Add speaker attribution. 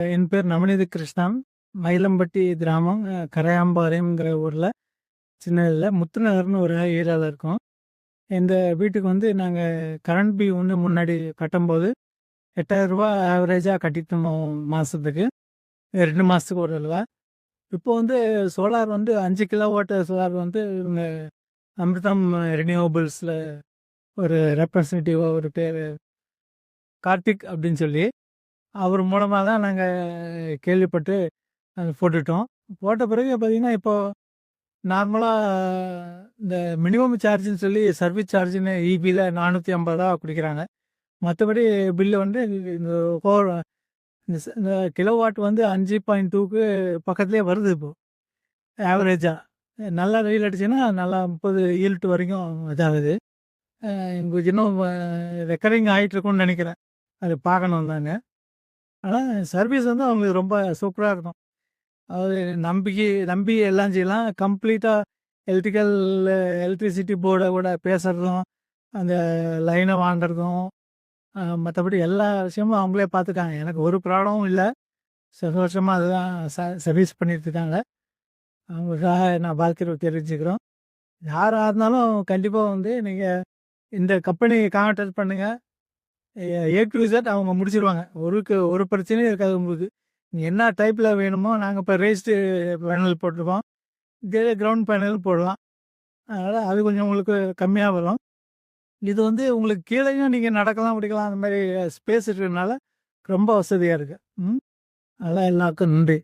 Speaker 1: என் பேர் நவநீத கிருஷ்ணன். மயிலம்பட்டி கிராமம், கரையாம்பாளையம்ங்கிற ஊர்ல, சின்ன இதுல முத்துநகர்னு ஒரு ஏரியால இருக்கோம். இந்த வீட்டுக்கு வந்து நாங்க கரண்ட் பில் வந்து முன்னாடி கட்டும்போது ரூ. 8,000 ஆவரேஜா கட்டிட்டுருந்தோம் மாசத்துக்கு. 2 மாசத்துக்கு ஒரு தடவ. இப்போ வந்து சோலார் வந்து 5 கிலோவாட் சோலார் வந்து இவங்க அமிர்தம் ரினியூவபிள்ஸ்ல ஒரு ரெப்ரசன்டேட்டிவா ஒரு பேரு கார்த்திக் அப்படின்னு சொல்லி, அவர் மூலமா தான் நாங்க கேள்விப்பட்டு போட்டுட்டோம். போட்ட பிறகு பார்த்தீங்கன்னா, இப்போ நார்மலா இந்த மினிமம் சார்ஜ்ன்னு சொல்லி சர்வீஸ் சார்ஜ்ன்னு ஈபில ரூ. 450 குடுக்குறாங்க. மத்தபடி பில்லு வந்து இந்த கோர் இந்த கிலோவாட் வந்து 5.2க்கு பக்கத்திலேயே வருது இப்போ. ஆவரேஜா. நல்லா வெயில் அடிச்சுன்னா நல்லா 30 ஈல்ட் வரைக்கும் இதாகுது. எங்களுக்கு இன்னும் ரெக்கரிங் ஆயிட்டு இருக்கும்னு நெனைக்கிறேன். அது பார்க்கணும் தாங்க. ஆனா சர்வீஸ் வந்து அவங்களுக்கு ரொம்ப சூப்பரா இருக்கும். அதாவது நம்பி எல்லாம் செய்யலாம். கம்ப்ளீட்டா எலக்ட்ரிக்கல் எலக்ட்ரிசிட்டி போர்ட கூட பேசுறதும், அந்த லைன வாங்குறதும், மத்தபடி எல்லா விஷயமும் அவங்களே பார்த்துட்டாங்க. எனக்கு ஒரு ப்ராப்ளமும் இல்ல. சந்தோஷமா அதுதான் சர்வீஸ் பண்ணிட்டு இருக்காங்க. அவங்களுக்காக நான் வாழ்க்கையில தெரிவிச்சுக்கிறோம். யாரா இருந்தாலும் கண்டிப்பா வந்து நீங்க இந்த கம்பெனிய கான்டாக்ட் பண்ணுங்க. ஏ டூ இசட் அவங்க முடிச்சிருவாங்க. ஒரு பிரச்சனையும் இருக்காது உங்களுக்கு. நீங்க என்ன டைப்ல வேணுமோ நாங்க இப்ப ரெய்ஸ்டு பேனல் போட்டிருக்கோம். இதே கிரவுண்ட் பேனல் போடலாம். அதனால அது கொஞ்சம் உங்களுக்கு கம்மியா வரும். இது வந்து உங்களுக்கு கீழயும் நீங்க நடக்கலாம், பிடிக்கலாம் அந்த மாரி ஸ்பேஸ் இருக்கிறதுனால ரொம்ப வசதியா இருக்கு. ம். அதெல்லாம் எல்லாருக்கும் நன்றி.